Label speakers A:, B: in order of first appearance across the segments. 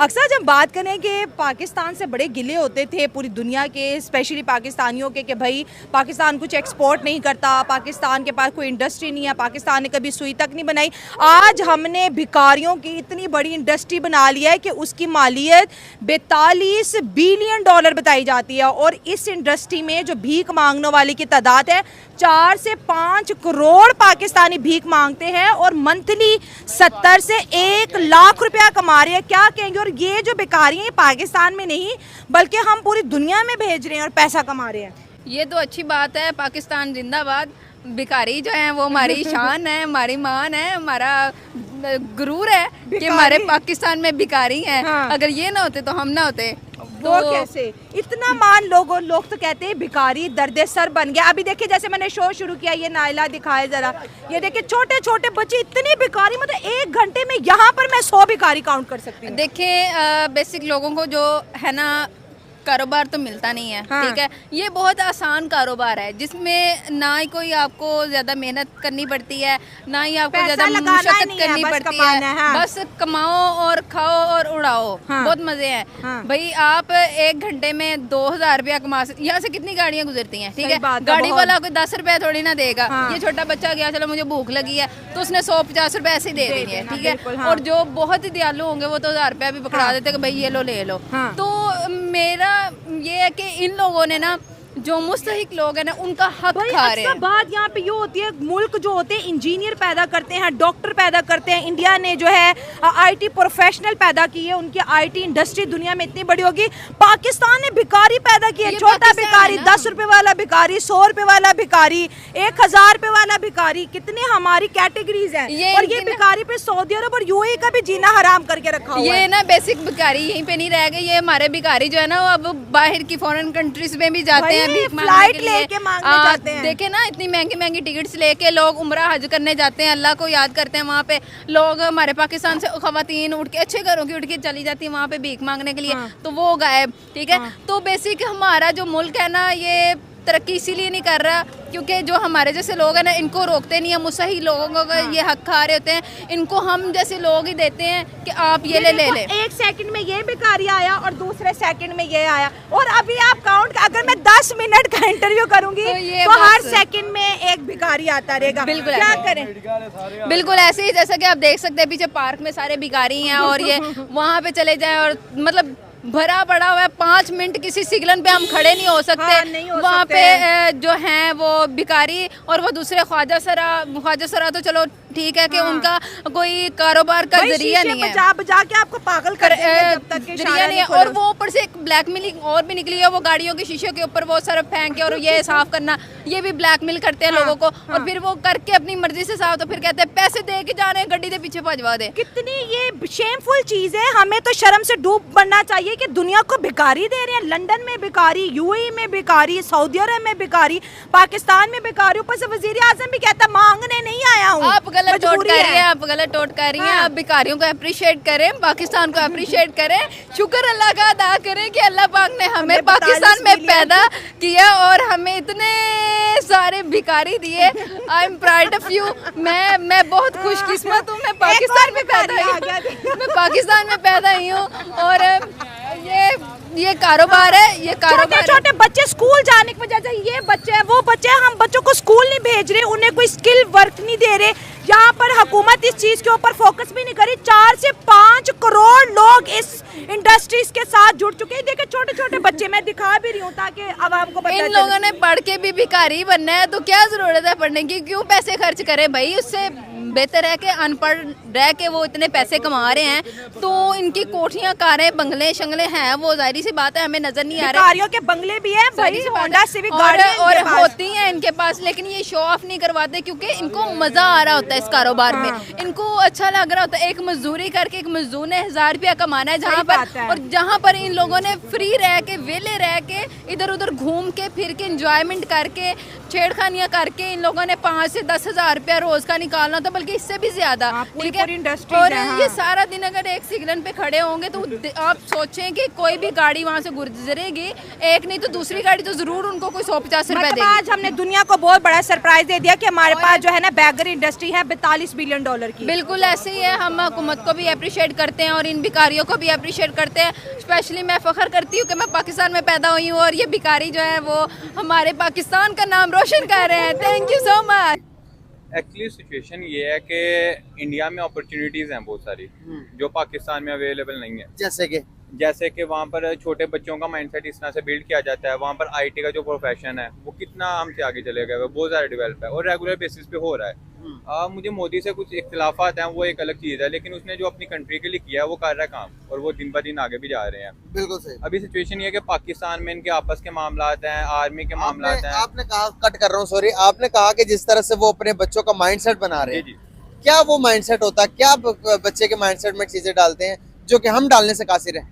A: अक्सर जब बात करें कि पाकिस्तान से बड़े गिले होते थे पूरी दुनिया के, स्पेशली पाकिस्तानियों के, कि भाई पाकिस्तान कुछ एक्सपोर्ट नहीं करता, पाकिस्तान के पास कोई इंडस्ट्री नहीं है, पाकिस्तान ने कभी सुई तक नहीं बनाई। आज हमने भिखारियों की इतनी बड़ी इंडस्ट्री बना लिया है कि उसकी मालियत 42 बिलियन डॉलर बताई जाती है, और इस इंडस्ट्री में जो भीख मांगने वाले की तादाद है 4 से 5 करोड़ पाकिस्तानी भीख मांगते हैं और मंथली 70 से 1 लाख रुपया कमा रहे हैं। क्या कहेंगे? और ये जो बेकारी हैं पाकिस्तान में नहीं बल्कि हम पूरी दुनिया में भेज रहे हैं और पैसा कमा रहे हैं।
B: ये तो अच्छी बात है, पाकिस्तान जिंदाबाद। भिखारी जो है वो हमारी शान है, हमारी मान है, हमारा गुरूर है कि हमारे पाकिस्तान में भिखारी हैं। हाँ। अगर ये ना होते तो हम ना होते।
A: वो कैसे इतना मान लोग तो कहते हैं भिखारी दर्द सर बन गया। अभी देखिए जैसे मैंने शो शुरू किया, ये नाइला दिखाए जरा, ये देखिए छोटे छोटे बच्चे इतनी भिखारी, मतलब 1 घंटे में यहाँ पर मैं 100 भिखारी काउंट कर सकती हूँ।
B: देखिए बेसिक लोगों को जो है ना कारोबार तो मिलता नहीं है। हाँ। ठीक है, ये बहुत आसान कारोबार है जिसमें ना ही कोई आपको ज्यादा मेहनत करनी पड़ती है, ना ही आपको ज्यादा मुशक्कत करनी पड़ती है। हाँ। बस कमाओ और खाओ और उड़ाओ। हाँ। बहुत मजे हैं। हाँ। भाई आप 1 घंटे में 2000 रुपया कमा सकते। यहाँ से कितनी गाड़ियाँ गुजरती हैं, ठीक है, गाड़ी वाला कोई 10 रुपया थोड़ी ना देगा। हाँ। ये छोटा बच्चा गया, चलो मुझे भूख लगी है, तो उसने 150 रुपए ऐसे दे देंगे। ठीक है। हाँ। और जो बहुत ही दयालु होंगे वो तो 1000 रुपया भी पकड़ा देते कि भाई ये लो ले लो। हाँ। तो मेरा ये है कि इन लोगों ने ना जो मुस्तहिक लोग हैं ना उनका हक खा रहे हैं। बात
A: यहाँ पे ये होती है, मुल्क जो होते हैं इंजीनियर पैदा करते हैं, डॉक्टर पैदा करते हैं। इंडिया ने जो है आईटी प्रोफेशनल पैदा की है, उनकी आईटी इंडस्ट्री दुनिया में इतनी बड़ी होगी। पाकिस्तान ने भिखारी पैदा किया, छोटा भिखारी, 10 रुपए वाला भिखारी, 100 रुपए वाला भिखारी, 1000 रुपए वाला भिखारी, कितने हमारी कैटेगरीज हैं। और ये भिखारी पे सऊदी अरब और यूएई का भी जीना हराम करके रखा हुआ है।
B: ये ना बेसिक भिखारी यहीं पे नहीं रह गए, ये हमारे भिखारी जो है ना अब बाहर की फॉरेन कंट्रीज में भी जाते हैं,
A: फ्लाइट लेके मांगने जाते हैं।
B: देखे ना इतनी महंगी महंगी टिकट्स लेके लोग उम्रा हज करने जाते हैं, अल्लाह को याद करते हैं। वहाँ पे लोग हमारे पाकिस्तान से खवातीन उठ के अच्छे घरों की उठ के चली जाती है वहाँ पे भीख मांगने के लिए। हाँ। तो वो गायब। ठीक है। हाँ। तो बेसिक हमारा जो मुल्क है ना ये तरक्की इसीलिए नहीं कर रहा क्योंकि जो हमारे जैसे लोग हैं ना इनको रोकते नहीं है। मुसही लोगों का ये हक खा रहे होते हैं, इनको हम जैसे लोग ही देते हैं कि आप ये ले ले।
A: 1 सेकंड में ये भिखारी आया और दूसरे सेकंड में ये आया, और अभी आप काउंट, अगर मैं 10 मिनट का इंटरव्यू करूंगी तो हर सेकंड में एक भिखारी आता रहेगा।
B: बिल्कुल
A: क्या करें?
B: बिल्कुल ऐसे ही जैसा कि आप देख सकते हैं पीछे पार्क में सारे भिखारी हैं और ये वहाँ पे चले जाए और मतलब भरा पड़ा हुआ है। 5 मिनट किसी सिग्नल पे हम खड़े नहीं हो सकते। हाँ, वहाँ पे जो हैं वो भिखारी और वो दूसरे ख्वाजा सरा तो चलो ठीक है कि हाँ। उनका कोई कारोबार का जरिया नहीं है,
A: बजा के आपको पागल कर जब तक के
B: जरिया नहीं है। और वो ऊपर से एक ब्लैकमेलिंग और भी निकली है, वो गाड़ियों के शीशे के ऊपर वो सरफ फेंक के और ये साफ करना, ये भी ब्लैकमेल करते हैं। हाँ। लोगों को। हाँ। और फिर वो करके अपनी मर्जी से साफ, तो फिर कहते हैं पैसे दे के जा रहे हैं, गड्डी के पीछे भजवा दे।
A: कितनी ये शेमफुल चीज है। हमें तो शर्म से डूब बनना चाहिए कि दुनिया को भिखारी दे रहे हैं। लंदन में भिखारी, यूएई में भिखारी, सऊदी अरब में भिखारी, पाकिस्तान में भिखारी, ऊपर से वजीर आजम भी कहता मांगने नहीं आया हूँ।
B: आप गलत टोट कर रही हैं, आप गलत टोट कर रही हैं। आप भिखारियों को अप्रिशिएट करें, पाकिस्तान को अप्रिशिएट करें, शुक्र अल्लाह का अदा करें कि अल्लाह पाक ने हमें पाकिस्तान में पैदा किया और हमें इतने सारे भिखारी दिए। I am proud of you. मैं बहुत खुशकिस्मत हूँ, मैं पाकिस्तान में पैदा हुई हूँ। और ये कारोबार है, ये कारोबार।
A: छोटे बच्चे स्कूल जाने की वजह से, ये बच्चे हैं वो बच्चे, हम बच्चों को स्कूल नहीं भेज रहे, उन्हें कोई स्किल वर्क नहीं दे रहे। यहाँ पर हुकूमत इस चीज के ऊपर फोकस भी नहीं करी। 4 से 5 करोड़ लोग इस इंडस्ट्रीज के साथ जुड़ चुके हैं। देखिए छोटे छोटे बच्चे, मैं दिखा भी रही हूँ ताकि आवाम को पता चले।
B: इन लोगों ने पढ़ के भी भिखारी बनना है तो क्या जरूरत है पढ़ने की? क्यों पैसे खर्च करें भाई? उससे बेहतर है कि अनपढ़ रह के वो इतने पैसे कमा रहे हैं, तो इनकी कोठियां, कारें, बंगले शंगले हैं, वो जाहिर सी बात है हमें नजर नहीं आ रहा।
A: भिखारियों के बंगले भी हैं भाई, होंडा सिविक
B: और होती हैं इनके पास, लेकिन ये शो ऑफ नहीं करवाते क्योंकि इनको मजा आ रहा होता है इस कारोबार में। इनको अच्छा लग रहा होता है। एक मजदूरी करके, एक मजदूर ने 1000 रुपया कमाना है जहाँ पर, और जहाँ पर इन लोगों ने फ्री रह के, वेले रह के, इधर उधर घूम के फिर के, एंजॉयमेंट करके, छेड़खानियां करके इन लोगों ने 5 से 10 हजार रुपया रोज का निकालना था। बल्कि इससे भी ज्यादा,
A: पूरी
B: ठीक है।
A: पूरी industries
B: और
A: है, हाँ।
B: ये सारा दिन अगर एक सिग्नल पे खड़े होंगे तो आप सोचें कि कोई भी गाड़ी वहाँ से गुजरेगी, एक नहीं तो दूसरी गाड़ी तो जरूर उनको कोई 150 रुपए
A: मतलब
B: देगी।
A: आज हमने दुनिया को बहुत बड़ा सरप्राइज दे दिया कि हमारे पास जो है ना बेकर इंडस्ट्री है $42 बिलियन की।
B: बिल्कुल ऐसे ही है, हम हुकूमत को भी अप्रिशिएट करते हैं और इन भिखारियों को भी अप्रिशिएट करते हैं। स्पेशली मैं फ़ख्र करती हूँ कि मैं पाकिस्तान में पैदा हुई हूँ और ये भिखारी जो है वो हमारे पाकिस्तान का नाम रोशन कर रहे हैं। Thank you so much.
C: Actually situation ये है कि इंडिया में अपॉर्चुनिटीज़ हैं बहुत सारी जो पाकिस्तान में अवेलेबल नहीं है। जैसे कि वहाँ पर छोटे बच्चों का माइंडसेट इस तरह से बिल्ड किया जाता है, वहाँ पर आईटी का जो प्रोफेशन है वो कितना हमसे आगे चले गया है, बहुत ज़्यादा डेवलप है और रेगुलर बेसिस पे हो रहा है। मुझे मोदी से कुछ इख्तिलाफात हैं, वो एक अलग चीज़ है, लेकिन उसने जो अपनी कंट्री के लिए किया है वो कर रहा है काम और वो दिन ब दिन आगे भी जा रहे हैं।
D: बिल्कुल सही।
C: अभी सिचुएशन ये है कि पाकिस्तान में इनके आपस के मामलात हैं, आर्मी के मामलात हैं।
D: आपने कहा, कट कर रहा हूँ सॉरी, आपने कहा कि जिस तरह से वो अपने बच्चों का माइंडसेट बना रहे
C: जी
D: हैं,
C: जी।
D: क्या वो माइंडसेट होता है? क्या बच्चे के माइंडसेट में चीजें डालते हैं जो कि हम डालने से कासिर है?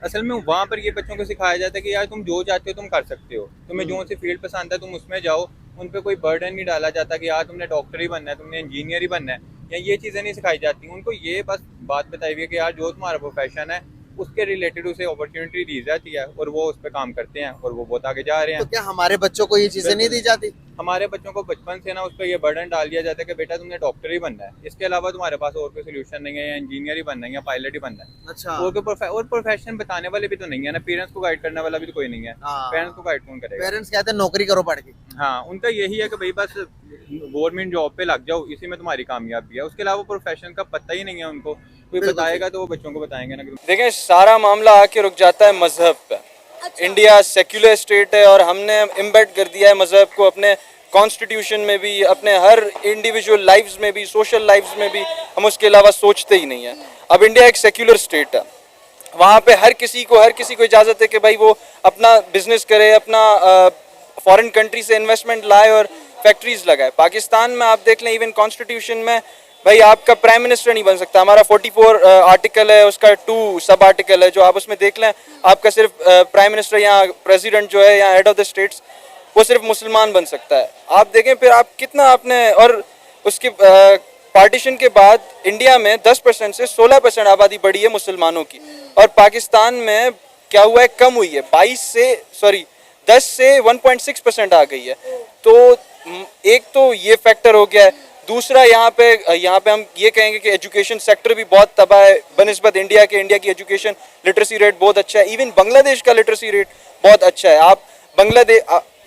C: असल में वहाँ पर ये बच्चों को सिखाया जाता है कि यार तुम जो चाहते हो तुम कर सकते हो, तुम्हें जो सी फील्ड पसंद है तुम उसमें जाओ। उन पे कोई बर्डन नहीं डाला जाता कि यार तुमने डॉक्टर ही बनना है, तुमने इंजीनियर ही बनना है, या ये चीज़ें नहीं सिखाई जाती। उनको ये बस बात बताई हुई है कि यार जो तुम्हारा प्रोफेशन है उसके रिलेटेड उसे अपॉर्चुनिटी दी जाती है और वो उस पर काम करते हैं और वो बहुत आगे जा रहे हैं।
D: तो क्या हमारे बच्चों को ये चीजें नहीं दी जाती?
C: हमारे बच्चों को बचपन से ना उस पर ये बर्डन डाल दिया जाता है कि बेटा तुमने डॉक्टर ही बनना है, इसके अलावा तुम्हारे पास और कोई सोल्यूशन नहीं है, या इंजीनियर ही बनना है या पायलट ही बनना है।
D: अच्छा।
C: और प्रोफेशन बताने वाले भी तो नहीं है ना, पेरेंट्स को गाइड करने वाला भी तो कोई नहीं है।
D: हाँ।
C: पेरेंट्स को गाइड कौन करेगा?
D: पेरेंट्स कहते हैं नौकरी करो पढ़ के।
C: हाँ, उनका यही है कि भाई बस गवर्नमेंट जॉब पे लग जाओ, इसी में तुम्हारी कामयाबी है। उसके अलावा प्रोफेशन का पता ही नहीं है उनको। कोई बताएगा तो वो बच्चों को बताएंगे ना।
E: देखें, सारा मामला आके रुक जाता है मजहब पे। इंडिया सेक्युलर स्टेट है और हमने इम्बेड कर दिया है मजहब को अपने कॉन्स्टिट्यूशन में भी, अपने हर इंडिविजुअल लाइफ्स में भी, सोशल लाइफ्स में भी। हम उसके अलावा सोचते ही नहीं है। अब इंडिया एक सेक्युलर स्टेट है, वहाँ पे हर किसी को इजाज़त है कि भाई वो अपना बिजनेस करे, अपना फॉरेन कंट्री से इन्वेस्टमेंट लाए और फैक्ट्रीज लगाए। पाकिस्तान में आप देख लें, इवन कॉन्स्टिट्यूशन में भाई आपका प्राइम मिनिस्टर नहीं बन सकता। हमारा 44 आर्टिकल है, उसका 2 सब आर्टिकल है जो आप उसमें देख लें, आपका सिर्फ प्राइम मिनिस्टर या प्रेसिडेंट जो है या हेड ऑफ द स्टेट्स वो सिर्फ मुसलमान बन सकता है। आप देखें फिर आप कितना आपने, और उसके पार्टीशन के बाद इंडिया में 10% से 16% आबादी बढ़ी है मुसलमानों की, और पाकिस्तान में क्या हुआ है, कम हुई है, 10 से 1.6% आ गई है। तो एक तो ये फैक्टर हो गया है। दूसरा यहाँ पे हम ये कहेंगे कि एजुकेशन सेक्टर भी बहुत तबाह है बनिस्बत इंडिया के। इंडिया की एजुकेशन लिटरेसी रेट बहुत अच्छा है, इवन बांग्लादेश का लिटरेसी रेट बहुत अच्छा है। आप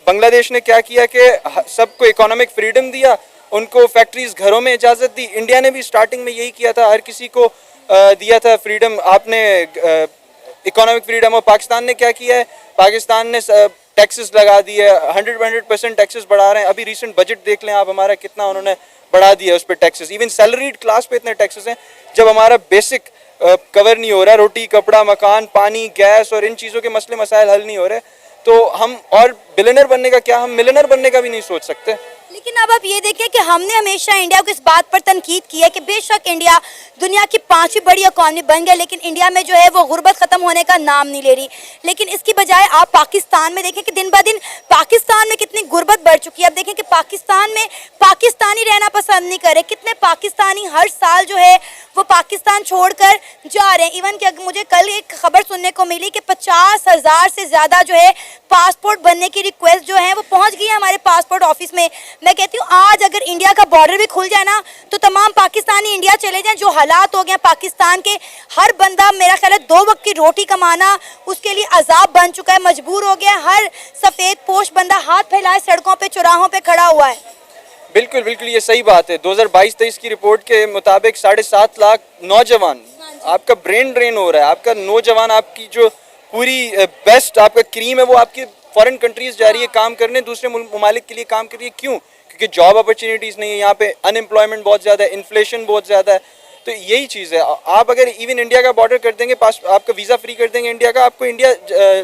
E: बांग्लादेश ने क्या किया कि सबको इकोनॉमिक फ्रीडम दिया, उनको फैक्ट्रीज घरों में इजाज़त दी। इंडिया ने भी स्टार्टिंग में यही किया था, हर किसी को दिया था फ्रीडम, आपने इकोनॉमिक फ्रीडम। और पाकिस्तान ने क्या किया है, पाकिस्तान ने टैक्सेस लगा दिए, 100% टैक्सेस बढ़ा रहे हैं। अभी रिसेंट बजट देख लें आप, हमारा कितना उन्होंने बढ़ा दिया उस पर टैक्सेस। इवन सैलरीड क्लास पे इतने टैक्सेस हैं, जब हमारा बेसिक कवर नहीं हो रहा, रोटी कपड़ा मकान पानी गैस और इन चीज़ों के मसले मसाइल हल नहीं हो रहे, तो हम और बिलियनर बनने का क्या, हम मिलियनर बनने का भी नहीं सोच सकते।
F: लेकिन अब आप ये देखिए कि हमने हमेशा इंडिया को इस बात पर तनकीद की है कि बेशक इंडिया दुनिया की 5वीं बड़ी इकॉनमी बन गया, लेकिन इंडिया में जो है वो गुर्बत ख़त्म होने का नाम नहीं ले रही। लेकिन इसकी बजाय आप पाकिस्तान में देखें कि दिन ब दिन पाकिस्तान में कितनी गुर्बत बढ़ चुकी है। अब देखें कि पाकिस्तान में पाकिस्तानी रहना पसंद नहीं करे, कितने पाकिस्तानी हर साल जो है वो पाकिस्तान छोड़कर जा रहे हैं। इवन कि मुझे कल एक खबर सुनने को मिली कि 50,000 से ज़्यादा जो है पासपोर्ट बनने की रिक्वेस्ट जो है वो पहुँच गई है हमारे पासपोर्ट ऑफिस में। मैं कहती हूँ आज अगर इंडिया का बॉर्डर भी खुल जाए ना, तो तमाम पाकिस्तानी इंडिया चले जाएं। जो हालात हो गए पाकिस्तान के, हर बंदा मेरा ख्याल है 2 वक्त की रोटी कमाना उसके लिए अजाब बन चुका है, मजबूर हो गया। हर सफ़ेद पोश बंदा हाथ फैलाए सड़कों पे चौराहों पे खड़ा हुआ है।
E: बिल्कुल बिल्कुल, ये सही बात है। 2022-23 की रिपोर्ट के मुताबिक 7.5 लाख नौजवान, आपका ब्रेन ड्रेन हो रहा है। आपका नौजवान, आपकी जो पूरी बेस्ट आपका क्रीम है वो आपकी फॉरेन कंट्रीज जा रही है काम करने, दूसरे ममालिक के लिए काम कर रही है। क्यों? क्योंकि जॉब अपॉर्चुनिटीज़ नहीं है, यहाँ पे अनएम्प्लॉयमेंट बहुत ज़्यादा है, इन्फ्लेशन बहुत ज़्यादा है। तो यही चीज़ है। आप अगर इवन इंडिया का बॉर्डर कर देंगे, पास आपका वीज़ा फ्री कर देंगे इंडिया का, आपको इंडिया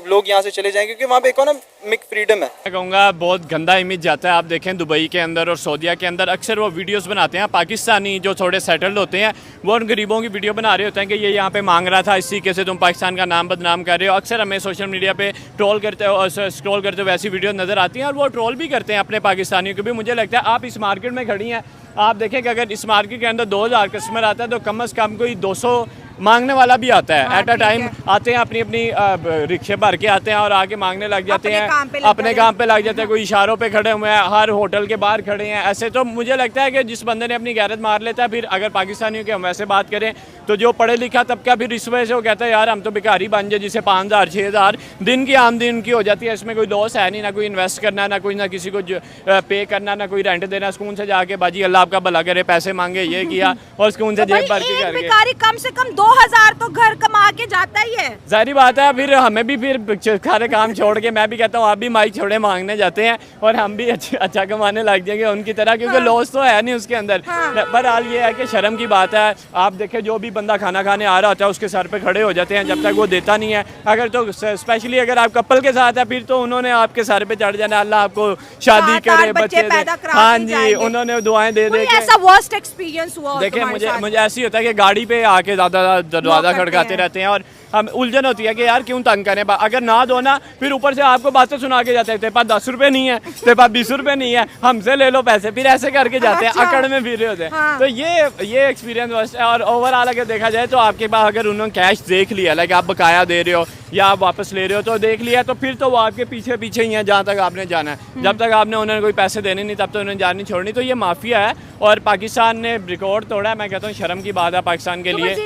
E: लोग यहाँ से चले जाएंगे क्योंकि वहाँ पे इकोनॉमिक फ्रीडम है।
G: मैं कहूँगा बहुत गंदा इमेज जाता है। आप देखें दुबई के अंदर और सऊदीया के अंदर अक्सर वो वीडियोस बनाते हैं, पाकिस्तानी जो थोड़े सेटल्ड होते हैं वो उन गरीबों की वीडियो बना रहे होते हैं कि ये यहाँ पे मांग रहा था, इस तरीके से तुम पाकिस्तान का नाम बदनाम कर रहे हो। अक्सर हमें सोशल मीडिया पे स्क्रॉल करते हुए ऐसी वीडियो नज़र आती हैं और वो ट्रोल भी करते हैं अपने पाकिस्तानियों को भी। मुझे लगता है आप इस मार्केट में खड़ी हैं, आप देखें कि अगर इस मार्केट के अंदर 2000 कस्टमर आता है तो कम से कम कोई 200 मांगने वाला भी आता है। एट अ टाइम आते हैं, अपनी रिक्शे भर के आते हैं और आके मांगने लग जाते हैं, अपने काम पे लग जाते हैं। कोई इशारों पे खड़े हुए हैं, हर होटल के बाहर खड़े हैं। ऐसे तो मुझे लगता है कि जिस बंदे ने अपनी गैरत मार लेता है, फिर अगर पाकिस्तानियों की हम वैसे बात करें तो जो पढ़े लिखा तबका फिर इस वजह से वो कहता है यार हम तो भिखारी बन जाए, जिसे 5000 6000 दिन की आमदनी उनकी हो जाती है। इसमें कोई लॉस है नहीं, ना कोई इन्वेस्ट करना, ना कोई ना किसी को पे करना, ना कोई रेंट देना। सुकून से जाके बाजी अल्लाह आपका भला करे, पैसे मांगे, ये किया और सुकून से जेब भर के करके।
A: भिखारी कम से कम 2000 तो घर कमा के जाता ही है।
G: जाहिर बात है, फिर हमें भी फिर सारे काम छोड़ के, मैं भी कहता हूँ आप भी माइक छोड़े मांगने जाते हैं और हम भी अच्छा कमाने लग जाएंगे उनकी तरह, क्योंकि लॉस तो है नहीं उसके अंदर। पर हाल ये है कि शर्म की बात है। आप देखें जो भी बंदा खाना खाने आ रहा होता है उसके सर पे खड़े हो जाते हैं जब तक वो देता नहीं है। अगर तो स्पेशली अगर आप कपल के साथ है फिर तो उन्होंने आपके सर पे चढ़ जाना, अल्लाह आपको शादी करे, बच्चे दे। हाँ जी, उन्होंने दुआएं दे दे के।
A: ऐसा वर्स्ट एक्सपीरियंस हुआ?
G: देखिए मुझे ऐसी होता है कि गाड़ी पे आके ज़्यादा दरवाज़ा खड़काते रहते हैं और हम उलझन होती है कि यार क्यों तंग करें। अगर ना दो ना, फिर ऊपर से आपको बातें सुना के जाते हैं, तेरे पास 10 रुपए नहीं है, तेरे पास 20 रुपए नहीं है, हमसे ले लो पैसे, फिर ऐसे करके जाते हैं। अकड़ में फिर रहे होते हैं। तो ये एक्सपीरियंस वर्स्ट है। और ओवरऑल अगर देखा जाए तो आपके पास अगर उन्होंने कैश देख लिया, लाइक आप बकाया दे रहे हो या आप वापस ले रहे हो तो देख लिया, तो फिर तो वो आपके पीछे पीछे ही है जहाँ तक आपने जाना है। जब तक आपने उन्हें कोई पैसे देने नहीं तब तक उन्हें जान नहीं छोड़नी। तो ये माफिया है और पाकिस्तान ने रिकॉर्ड तोड़ा है। मैं कहता हूँ शर्म की बात है पाकिस्तान के लिए।